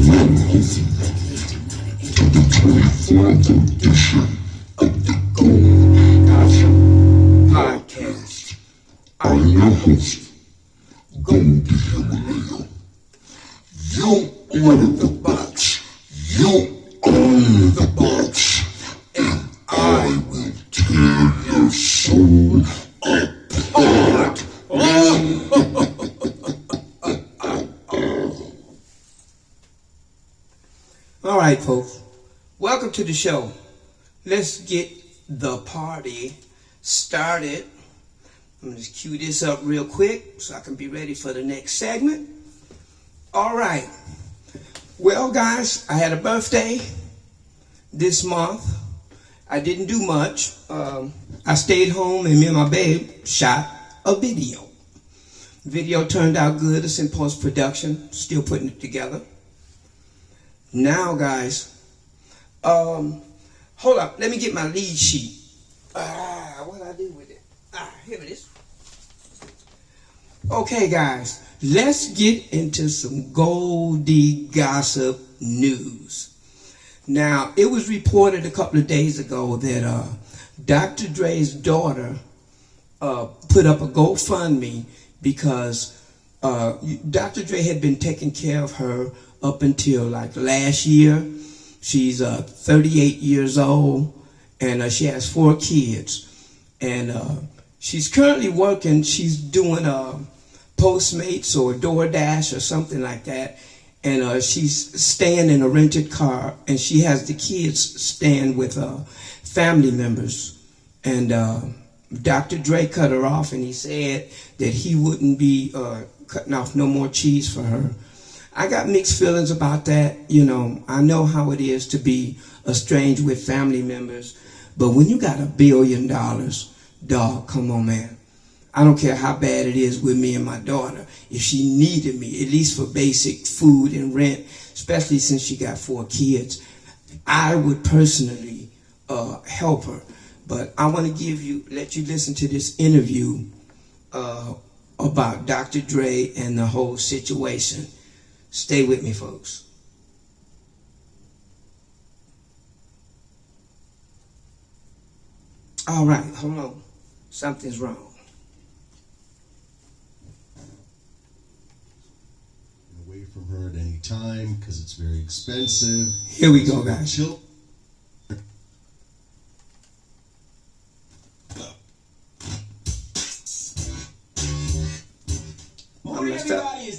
24th edition of the Goldie Gossip podcast. I'm your host, Goldie Gossip. You ordered the box. You own the box. And I will tear your soul apart. All right, folks. Welcome to the show. Let's get the party started. I'm going to just cue this up real quick so I can be ready for the next segment. All right. Well, guys, I had a birthday this month. I didn't do much. I stayed home and me and my babe shot a video. Video turned out good. It's in post-production. Still putting it together. Now, guys, hold up. Let me get my lead sheet. What did I do with it? Here it is. Okay, guys, let's get into some Goldie Gossip news. Now, it was reported a couple of days ago that Dr. Dre's daughter put up a GoFundMe because Dr. Dre had been taking care of her up until like last year. She's 38 years old and she has 4 kids. And she's currently working. She's doing Postmates or DoorDash or something like that. And she's staying in a rented car, and she has the kids staying with family members. And Dr. Dre cut her off, and he said that he wouldn't be cutting off no more cheese for her. I got mixed feelings about that. You know, I know how it is to be estranged with family members, but when you got $1 billion, dog, come on, man. I don't care how bad it is with me and my daughter. If she needed me, at least for basic food and rent, especially since she got 4 kids, I would personally help her. But I want to let you listen to this interview about Dr. Dre and the whole situation. Stay with me, folks. All right, hold on. Something's wrong. Away from her at any time because it's very expensive. Here we go, guys. Morning, everybody.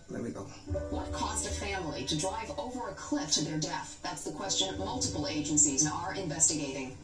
Let me go. What caused a family to drive over a cliff to their death? That's the question multiple agencies are investigating.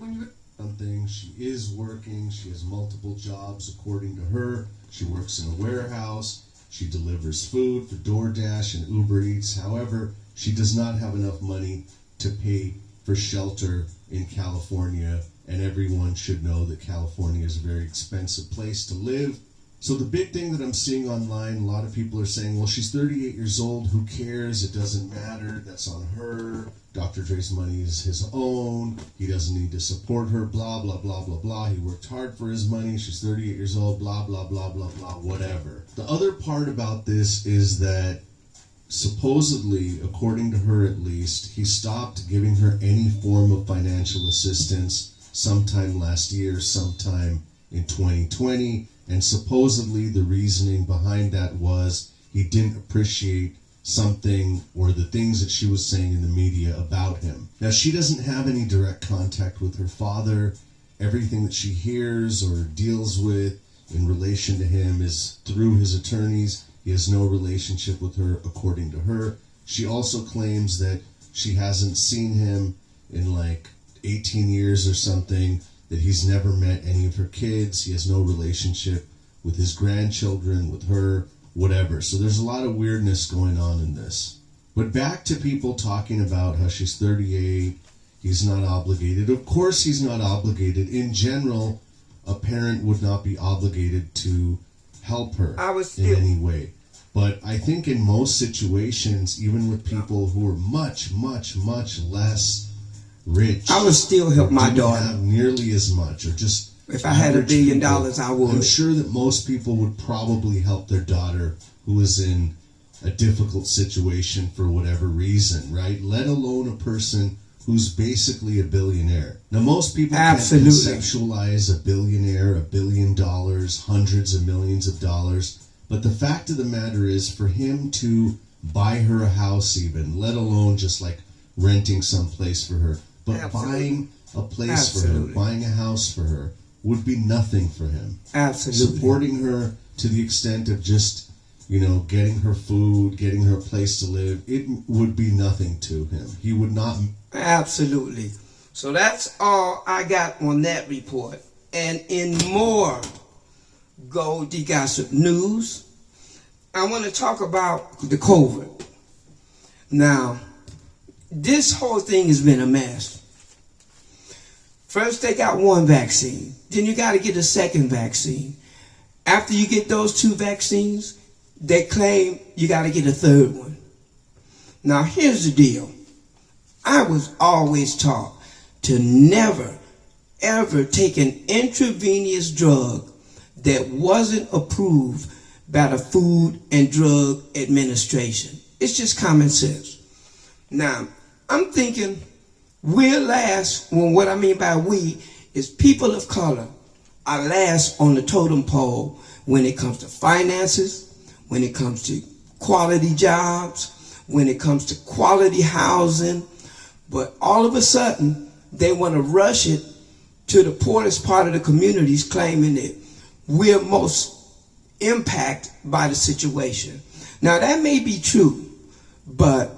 Something. She is working. She has multiple jobs, according to her. She works in a warehouse. She delivers food for DoorDash and Uber Eats. However, she does not have enough money to pay for shelter in California, and everyone should know that California is a very expensive place to live. So the big thing that I'm seeing online, a lot of people are saying, well, she's 38 years old, who cares? It doesn't matter, that's on her. Dr. Dre's money is his own. He doesn't need to support her, blah, blah, blah, blah, blah. He worked hard for his money. She's 38 years old, blah, blah, blah, blah, blah, whatever. The other part about this is that supposedly, according to her at least, he stopped giving her any form of financial assistance sometime last year, sometime in 2020. And supposedly the reasoning behind that was he didn't appreciate something or the things that she was saying in the media about him. Now, she doesn't have any direct contact with her father. Everything that she hears or deals with in relation to him is through his attorneys. He has no relationship with her, according to her. She also claims that she hasn't seen him in like 18 years or something, that he's never met any of her kids. He has no relationship with his grandchildren, with her, whatever. So there's a lot of weirdness going on in this. But back to people talking about how she's 38, he's not obligated. Of course he's not obligated. In general, a parent would not be obligated to help her in any way. But I think in most situations, even with people who are much, much, much less rich, I would still help my daughter. Have nearly as much, or just if I had $1 billion, I would. I'm sure that most people would probably help their daughter who is in a difficult situation for whatever reason, right? Let alone a person who's basically a billionaire. Now, most people can't conceptualize a billionaire, $1 billion, hundreds of millions of dollars. But the fact of the matter is, for him to buy her a house even, let alone just like renting some place for her, but buying a place for her, buying a house for her, would be nothing for him. Absolutely. Supporting her to the extent of just, getting her food, getting her a place to live, it would be nothing to him. He would not. Absolutely. So that's all I got on that report. And in more Goldie Gossip news, I want to talk about the COVID. Now, this whole thing has been a mess. First, they got one vaccine. Then you got to get a second vaccine. After you get those two vaccines, they claim you got to get a third one. Now, here's the deal. I was always taught to never, ever take an intravenous drug that wasn't approved by the Food and Drug Administration. It's just common sense. Now, I'm thinking we're last, well, what I mean by we is people of color are last on the totem pole when it comes to finances, when it comes to quality jobs, when it comes to quality housing. But all of a sudden, they want to rush it to the poorest part of the communities, claiming that we're most impacted by the situation. Now, that may be true, but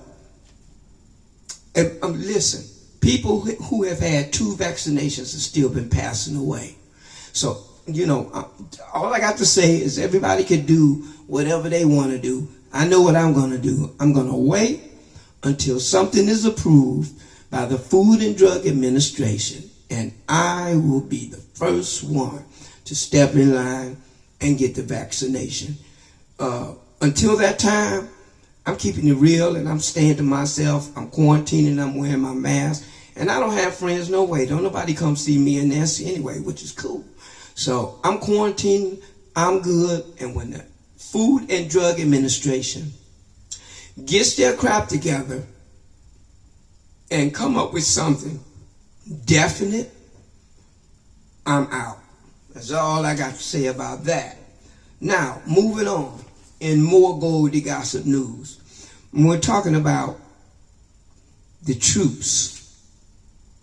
listen, people who have had two vaccinations have still been passing away. So, all I got to say is everybody can do whatever they want to do. I know what I'm going to do. I'm going to wait until something is approved by the Food and Drug Administration, and I will be the first one to step in line and get the vaccination. Until that time, I'm keeping it real, and I'm staying to myself. I'm quarantining, I'm wearing my mask, and I don't have friends, no way. Don't nobody come see me and Nancy anyway, which is cool. So I'm quarantining, I'm good, and when the Food and Drug Administration gets their crap together and come up with something definite, I'm out. That's all I got to say about that. Now, moving on, in more Goldie Gossip news, we're talking about the troops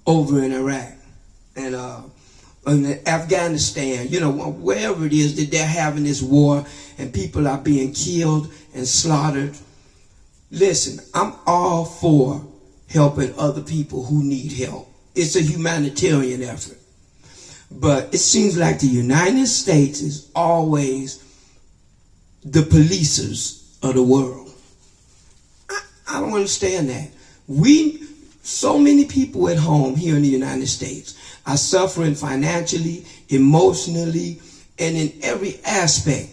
over in Iraq and in Afghanistan, wherever it is that they're having this war and people are being killed and slaughtered. Listen, I'm all for helping other people who need help. It's a humanitarian effort. But it seems like the United States is always the policers of the world. I don't understand that. So many people at home here in the United States are suffering financially, emotionally, and in every aspect.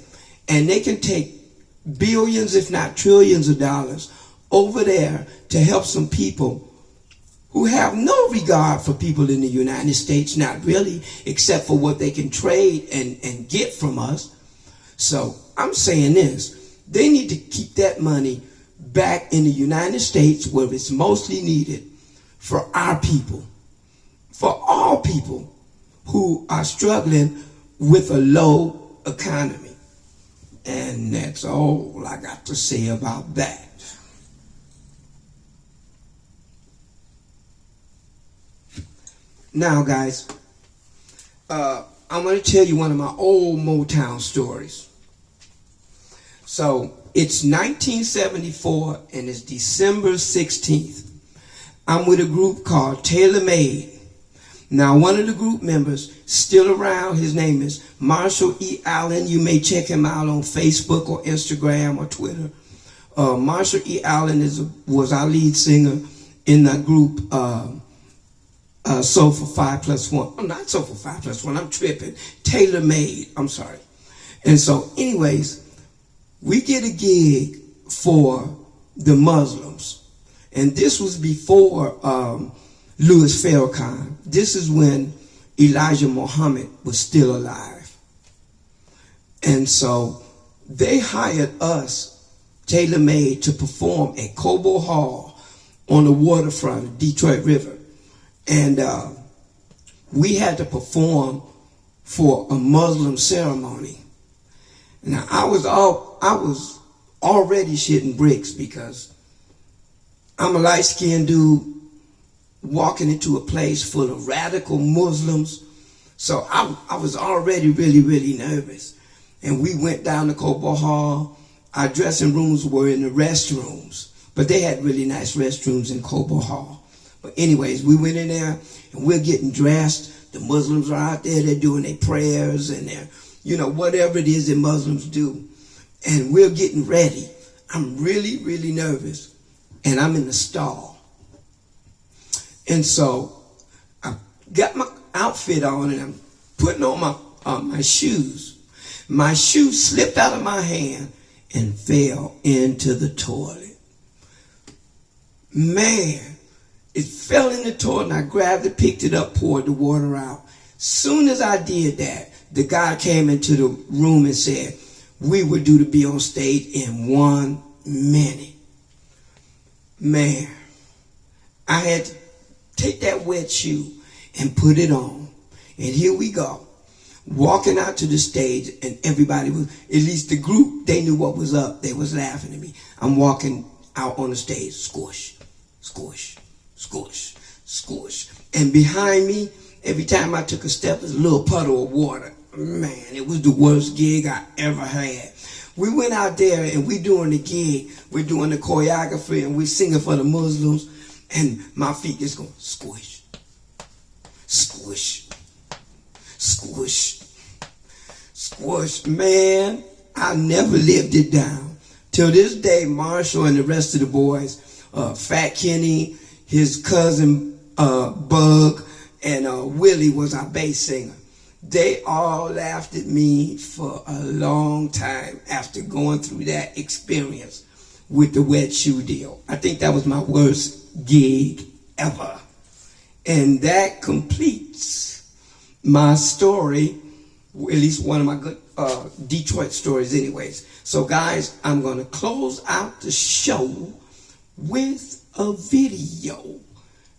And they can take billions, if not trillions of dollars over there to help some people who have no regard for people in the United States, not really, except for what they can trade and get from us. So I'm saying this, they need to keep that money back in the United States where it's mostly needed for our people, for all people who are struggling with a low economy. And that's all I got to say about that. Now, guys, I'm going to tell you one of my old Motown stories. So, it's 1974 and it's December 16th. I'm with a group called Tailor Made. Now, one of the group members still around, his name is Marshall E. Allen. You may check him out on Facebook or Instagram or Twitter. Marshall E. Allen was our lead singer in the group Soul for 5+1. I'm not Soul for 5+1. I'm tripping. Tailor Made. I'm sorry. And so, anyways, we get a gig for the Muslims. And this was before Louis Farrakhan. This is when Elijah Muhammad was still alive. And so they hired us tailor-made to perform at Cobo Hall on the waterfront of Detroit River. And we had to perform for a Muslim ceremony. Now, I was already shitting bricks because I'm a light-skinned dude walking into a place full of radical Muslims. So I was already really, really nervous. And we went down to Cobo Hall. Our dressing rooms were in the restrooms, but they had really nice restrooms in Cobo Hall. But anyways, we went in there and we're getting dressed. The Muslims are out there, they're doing their prayers and their, you know, whatever it is that Muslims do. And we're getting ready. I'm really, really nervous. And I'm in the stall. And so I got my outfit on and I'm putting on my shoes. My shoe slipped out of my hand and fell into the toilet. Man, it fell in the toilet and I grabbed it, picked it up, poured the water out. Soon as I did that, the guy came into the room and said, we were due to be on stage in 1 minute. Man, I had to take that wet shoe and put it on. And here we go. Walking out to the stage and everybody was, at least the group, they knew what was up. They was laughing at me. I'm walking out on the stage, squish, squish, squish, squish. And behind me, every time I took a step, there's a little puddle of water. Man, it was the worst gig I ever had. We went out there and we doing the gig. We're doing the choreography and we're singing for the Muslims. And my feet just going squish, squish, squish, squish. Man, I never lived it down. Till this day, Marshall and the rest of the boys, Fat Kenny, his cousin Bug, and Willie was our bass singer. They all laughed at me for a long time after going through that experience with the wet shoe deal. I think that was my worst gig ever. And that completes my story, at least one of my good Detroit stories anyways. So guys, I'm going to close out the show with a video.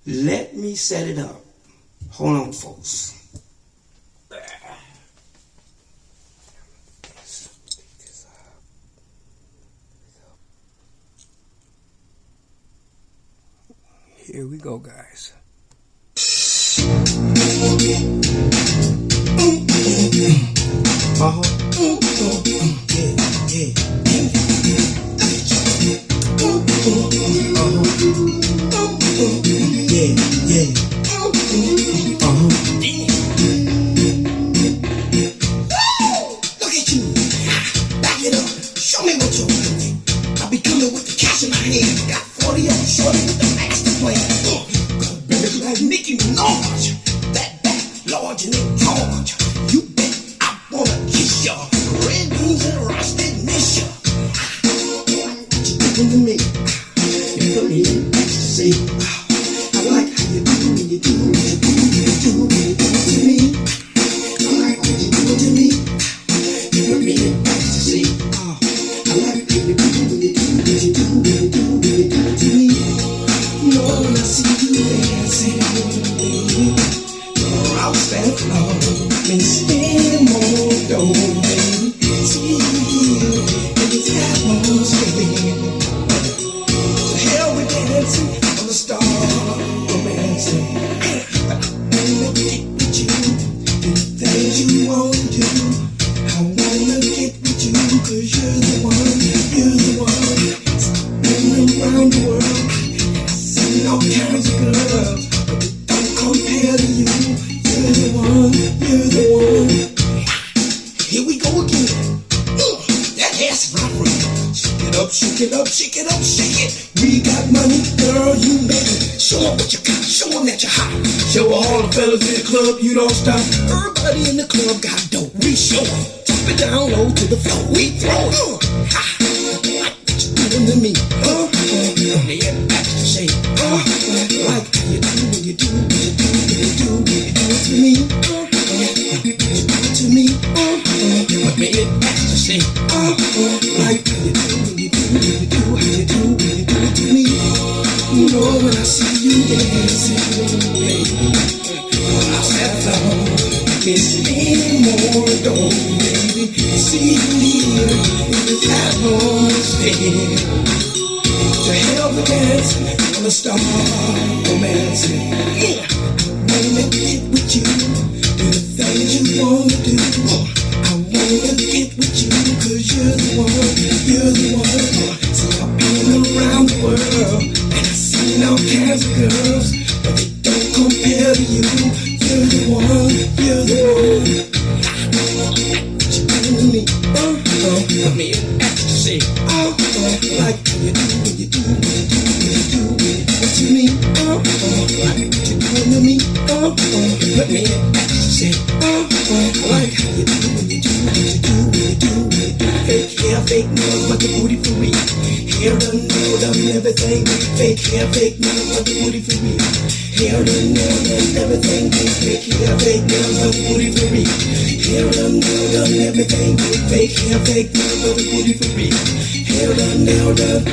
Let me set it up. Hold on, folks. Here we go, guys. Look at you. Back it up. Show me what you're doing. I'll be coming with the cash in my hand. Got 40 of them shorty with the master plan. Got baby like Nicki Minaj. That back large and in charge. You bet I wanna kiss ya. Red beans and roasted miss ya. What you doing to me? You put me in ecstasy. I like how you do when you do when you do when you do when you do it to me. I like what you do to me. You put me in ecstasy. I like how you do when you do when you do when you do when you do it to me. You know when I see you dancing, baby, you're out that floor and spin more dough, baby. See you in this atmosphere. To hell with dancing on the star romancing. But I wanna get with you, do the things you want to do. I wanna get with you, 'cause you're the one, you're the one. Spinning around the world, seen all kinds of girls, but they don't compare to you. You're the one, you're the one. Here we go again. That ass is my friend. Shake it up, shake it up, shake it up, shake it. We got money, girl, you make it. Show them what you got, show them that you're hot. Show all the fellas in the club, you don't stop. Everybody in the club got dope, we show them. Drop it down low to the floor, we throw it. Ha! Like what you doing to me, they had back to say, like how you do when you do, when you do, when you do, when you do it to me. What you do it to me, what made it back to say, like how you do when you do, when you do. know when I see you dancing, baby, I'll settle miss anymore, don't, baby. See you here in this atmosphere. To hell with dancing, wanna start romancing. Wanna get with you, do the things you wanna do. I wanna get with you, cause you're the one, you're the one. See, I've been around the world, and I've seen all kinds of girls, but they don't compare to you. You're the one, you're the one. What you do to me? I'm in ecstasy. Like how you do when you do, when you do, when you do, what you mean? Like what you doing to me? You put me in ecstasy. Like how you do when you do, when you do, when you do, when you do. Fake hair, fake nails, but the booty for real. Hair done, nail done, everything. Fake hair, fake nails, but the booty for real. Hair done, nail done, everything. Fake hair, fake nails, but the booty for real. Hair done, nail done, everything. Fake hair, fake nails, but the booty for real. Hair done, nail done.